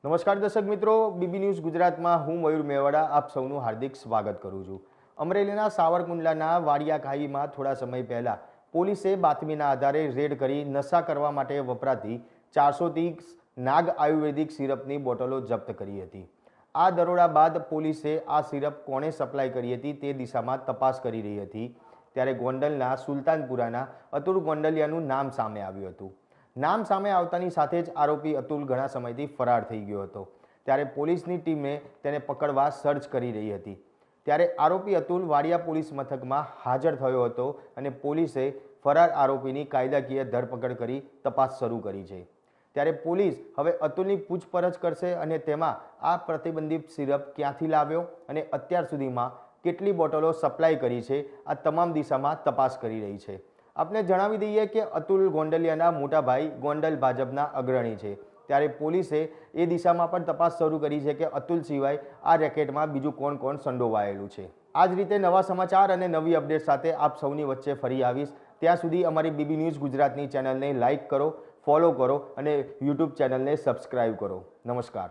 નમસ્કાર દર્શક મિત્રો, બીબી ન્યૂઝ ગુજરાતમાં હું મયુર મેવાડા આપ સૌનું હાર્દિક સ્વાગત કરું છું। અમરેલીના સાવરકુંડલાના વાડિયા ખાઈમાં થોડા સમય પહેલા પોલીસે બાતમીના આધારે રેડ કરી નશા કરવા માટે વપરાતી 430 નાગ આયુર્વેદિક સિરપની બોટલો જપ્ત કરી હતી। આ દરોડા બાદ પોલીસે આ સિરપ કોણે સપ્લાય કરી હતી તે દિશામાં તપાસ કરી રહી હતી। ત્યારે ગોંડલના સુલતાનપુરાના અતુલ ગોંડલિયાનું નામ સામે આવ્યું હતું। નામ સામે આવતાની સાથે જ આરોપી અતુલ ઘણા સમયથી ફરાર થઈ ગયો હતો। ત્યારે પોલીસની ટીમે તેને પકડવા સર્ચ કરી રહી હતી। ત્યારે આરોપી અતુલ વાડિયા પોલીસ મથકમાં હાજર થયો હતો અને પોલીસે ફરાર આરોપીની કાયદાકીય ધરપકડ કરી તપાસ શરૂ કરી છે। ત્યારે પોલીસ હવે અતુલની પૂછપરછ કરશે અને તેમાં આ પ્રતિબંધિત સિરપ ક્યાંથી લાવ્યો અને અત્યાર સુધીમાં કેટલી બોટલો સપ્લાય કરી છે આ તમામ દિશામાં તપાસ કરી રહી છે। આપને જણાવી દઈએ કે અતુલ ગોંડલિયાના મોટા ભાઈ ગોંડલ ભાજપના અગ્રણી છે। ત્યારે પોલીસે એ દિશામાં પણ તપાસ શરૂ કરી છે કે અતુલ સિવાય આ રેકેટમાં બીજું કોણ કોણ સંડોવાયેલું છે। આ જ રીતે નવા સમાચાર અને નવી અપડેટ સાથે આપ સૌની વચ્ચે ફરી આવીશ। ત્યાં સુધી અમારી બીબી ન્યૂઝ ગુજરાતની ચેનલને લાઇક કરો, ફોલો કરો અને યુટ્યુબ ચેનલને સબસ્ક્રાઇબ કરો। નમસ્કાર।